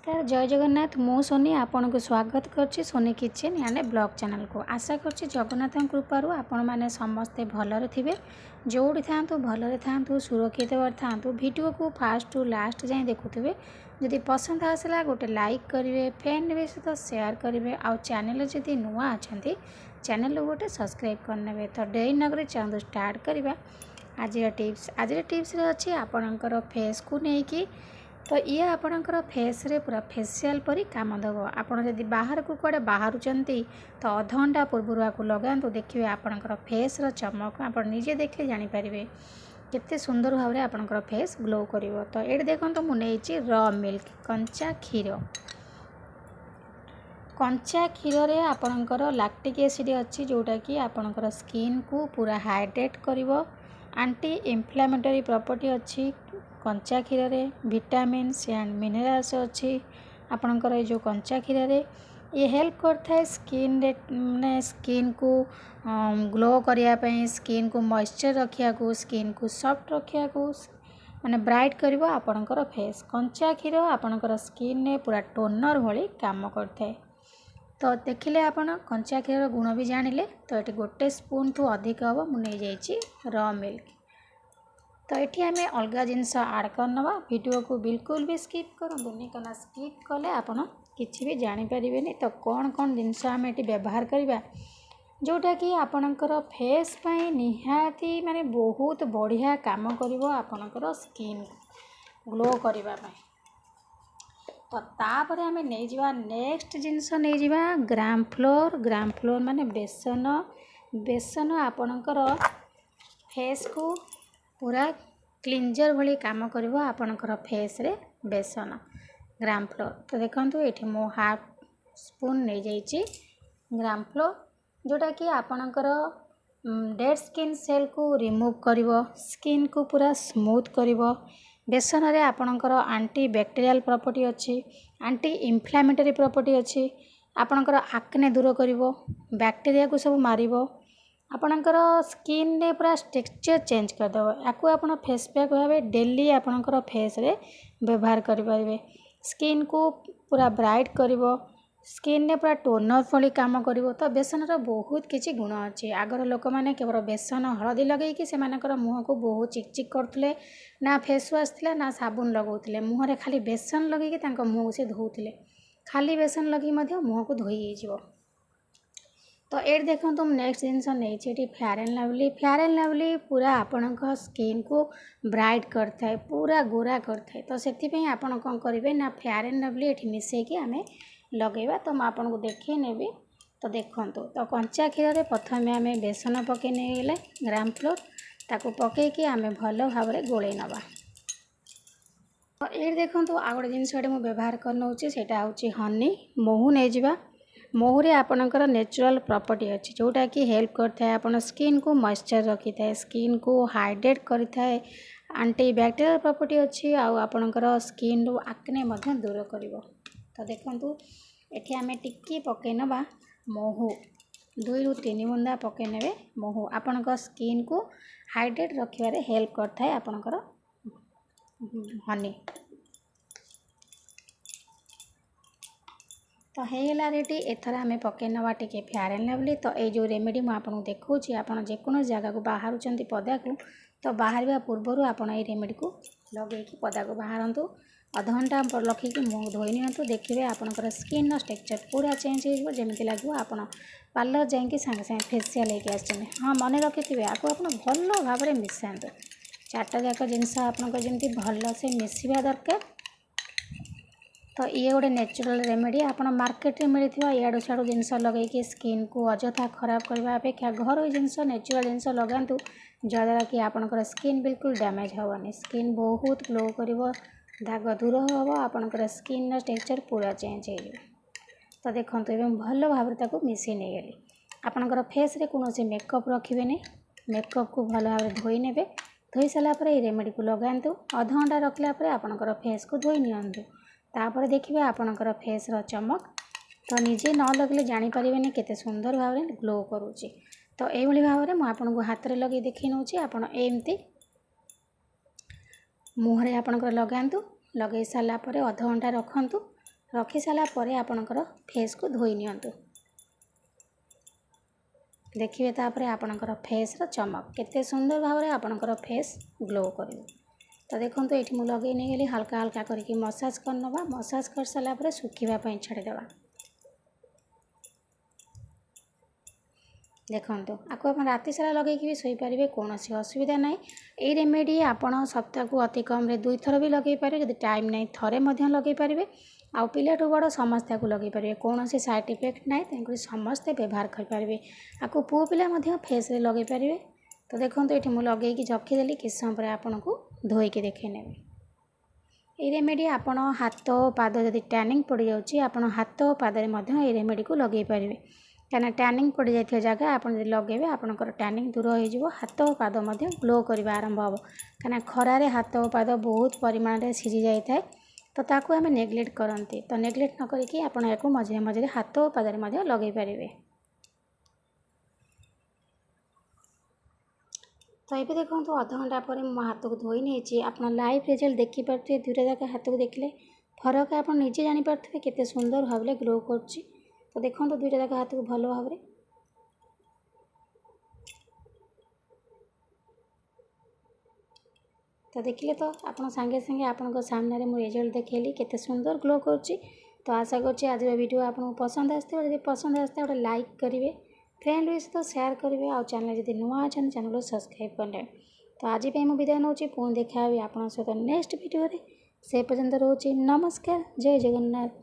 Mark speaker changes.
Speaker 1: नमस्कार जय जगन्नाथ मु सोनी आपन को स्वागत करछि सोनी किचन यानी ब्लॉग चैनल को। आशा करछि जगन्नाथ कृपारू आपण माने समस्ते भलरे थिबे। जोड़ी थांतु भलरे थांतु सुरक्षित थांतु। वीडियो को फास्ट टू लास्ट जाए देखुथिबे। जदि पसंद आसला गोटे लाइक करिवे, फ्रेंड बे सहित शेयर करिवे। आ चैनल जदि नुआ अछंती चैनल गोटे सब्सक्राइब करनेबे। तो डेरी नगरी चंदु स्टार्ट करिवा। आज टिप्स रे अछि आपणकर फेस को नेकी। तो ये आपणकर फेस रे पूरा फेशियल परी काम दब। आपड़ जदि बाहर को कड़े बाहर तो अध घंटा पूर्व आपको लगातु देखिए आपणकर फेस रो चमक आप निजे देखले जानीपारे केते सुंदर भाव में आपणकर फेस ग्लो करिवो। तो ये देखो तो मुझे र मिल्क कंचा क्षीर। कंचा क्षीर रे आपणकर लैक्टिक एसिड अच्छी जोटा कि आपणकर स्किन को पूरा हाइड्रेट करिवो। एंटी इन्फ्लेमेटरी प्रॉपर्टी अच्छी कंचा क्षीर रे। विटामिन सी एंड मिनरल्स अच्छी आपणकर ये जो कंचा क्षीर रे ये हेल्प करता है स्किन को ग्लो करने, स्किन को मॉइस्चर रखा, स्किन को सॉफ्ट रखा, माने ब्राइट करिवो आपणकर फेस। कंचा क्षीर आपणकर स्किन ने पूरा टोनर भली काम करता है। तो देखिले आपण कंचा क्षीर गुण भी जानिले। तो ये गोटे स्पून ठू अधिक हम मुझे जाइए र मिल्क। तो ये आम अलग जिनस आड करनवा। वीडियो को बिल्कुल भी स्किप करूँ कहना स्किप कले आपड़ किसी भी जानीपारे। तो कौन कौन जिनस आम ये व्यवहार करवा जोटा कि आपणकर फेस पाई निहाती माने बहुत बढ़िया काम करिवो आपणकर स्किन ग्लो करने। तो तापर आम नहीं जावा नेक्स्ट जिनस नहीं जावा ग्राम फ्लोर माने बेसन आपणकर फेस को पूरा क्लींजर भली काम करिवो आपणकर फेस रे बेसन ग्राम फ्लोर। तो देखंतु एठी मो हाफ स्पून नहीं जाइए ग्राम फ्लोर जोटा कि आपणकर डेड स्किन सेल को रिमूव करिवो, स्किन को पूरा स्मूथ करिवो। बेसन रे आपणकर एंटी बैक्टीरियल प्रॉपर्टी अच्छी, एंटी इन्फ्लेमेटरी प्रॉपर्टी अच्छी। आपणकर आक्ने दूर करिवो, बैक्टीरिया को सब मारिवो। आपणकर स्किन ने पूरा टेक्सचर चेंज करदेव। याकू आप फेस पैक भाव डेली आपणकर फेस रे व्यवहार करें। स्किन को पूरा ब्राइट करिवो, स्किन ने पूरा टोनर भली काम करिवो। तो बेसन रो बहुत किछि गुण अच्छी। आगर लोक मैंने केवल बेसन हलदी लगेकि से मुँह को बहुत चिकचिक करते ना फेस वाश थिला ना साबुन लगाउथिले। मुँह खाली बेसन लगेकि मुँह से धोउथिले। खाली बेसन लगी मुँह को धोई हो। तो ये देखो तुम नेक्स्ट जिनस नहीं फेयर एंड लवली पूरा आपण स्किन को ब्राइट करता है, पूरा गोरा करता है। तो से आपन कौन करेंगे ना फेयर एंड लवली ये मिसेकी आम लगेगा। तो मैं आपको देखिए नेबी। तो देखो तो कंचा क्षीर रे प्रथम आम बेसन पकई नहीं ग्राम फ्लोर ताको पकईकि आम भल भाव में गोले नवा। तो ये देखो आ गए जिनस व्यवहार कर नौचे सेटा हूँ हनी महू नहीं जावा। महूरे आपणकर नेचुरल प्रॉपर्टी अच्छी जोटा कि हेल्प करता है आपण स्किन को मॉइस्चर रखी था, स्किन को हाइड्रेट करता है। एंटी बैक्टीरियल प्रॉपर्टी अच्छी आपणकर स्किन रो आक्ने मध्य दूर करिवो। तो देखंतु एठी आमे टिक्की पकई नबा महू 2 ରୁ 3 बुंदा पकई नेबे। महू आपणकर स्किन को हाइड्रेट रखिबारे हेल्प करता है आपणकर हनी। तो होगा रेडी। एथर आम पकई नवा टिके फेयर एंड लवली। तो ये जो रेमेडी मुझे आपको देखा आपड़ जेको जगह को बाहर पदा को तो बाहर पूर्वर आपड़ ये रेमेडी को लगे पदा को बाहरतु अध घंटा रखिकी मुँह धोई नियंतु। देखिए आपणकर स्किन स्ट्रक्चर पूरा चेंज होमती लगे आप पार्लर जाकि सांगे सांगे फेसियाल होगी आसने। हाँ मन रखिथे आपको आप भल भाव में मिसातु। 4टा जाक जिनस आपमती भल से मिसवा दरकार। तो ये गोटे नेचुरल रेमेडी आप मार्केट में मिलता इाड़ू सियाड़ू जिनस लगे स्किन को अजथा खराब करने अपेक्षा घर जिनस नेचुरल जिनस लगातु जद्वारा कि आपणकर स्किन बिल्कुल डैमेज हेनी। स्किन बहुत ग्लो कर, दाग दूर हम, आपणकर स्किन टेक्सचर पूरा चेंज हो। तो देखो भल भाव में मिसई नहीं गली। आपणकर फेस रे कौन मेकअप रखिए नहीं, मेकअप को भल भाव धोई ने। धोई सारापर ये रेमेडी को लगातु अध घंटा रखला आपणकर फेस को धोई नियंतु। तापर देखिए आपणकर फेस रो चमक। तो निजे न लगले जानीपारे केते सुंदर भाव में ग्लो करुच्ची। तो ये भाव में मुझे हाथ में लगे देखी नौची। आपड़ एमती मुहरे आपणकर लगातु। लगे सारापर अध घंटा रखंतु। रखी सारा परे आपणकर फेस को धोई नियंतु। देखिए तापर आपणकर फेस रो चमक केते सुंदर भाव में आपणकर फेस ग्लो कर। तो देखो ये मुझे लगे नहीं गली हल्का हल्का करके मसाज करनवा। मसाज कर सारा पर सुखापी छाड़देवा। देखो आपको आप राति सारा लगे भी शोपारे कौन असुविधा ना। ये रेमेडी आपड़ सप्ताह को अति कम 2 थर भी लगे पारे। जब टाइम नहीं थे लगे पारे। आउ पिलाठू बड़ समस्या को लगे पारे कौन साइड इफेक्ट ना तेणुक समस्ते व्यवहार करेंगे। आपको पुओ पिला फेस रे लगे पारे। तो देखो ये मुझे लगे रखीदेली किस समय पर आपन को धोईकी देखे ने। ये रेमेडी आपण हाथ पाद जदि टैनिंग पड़ जाऊँगी आपड़ हाथ पादे ये रेमेडी को लगे पारे। कहीं टैनिंग पड़ जाइए जगह आप लगे आपंकर टैनिंग दूर हो हाथ पाद ग्लो करवा आरंभ हम। कहीं खरारे हाथ पाद बहुत परिमाण में सीझी जाए तो ताकू आम नेग्लेक्ट करती। तो नेग्लेक्ट न करके आप मझे मझे हाथ पादे लगे पारे। तो ये देखो तो अध घंटा पर मो हाथ को धोई नहीं आप लाइव रिजल्ट देखिपे। दूर जाक हाथ को देखले फरक आप निजे जानीपे केते सुंदर भाव में ग्लो कर। तो देखो तो दुईटा जाक हाथ को भल भाव में। तो देखिले तो आप सांगे सांगे आपण सामने मो रिजल्ट देखली केते सुंदर ग्लो कर। तो आशा कर आज वीडियो आपको पसंद आसो। जब पसंद आसता गोटे लाइक करेंगे फ्रेंड हुई तो शेयर करेंगे। आ चैनल जब नुआ अच्छा चैनल को सब्सक्राइब करें। तो आज मैं विदाय नौ पुणी देखा आप सहित नेक्स्ट वीडियो से पर्यंत रोचे नमस्कार जय जगन्नाथ।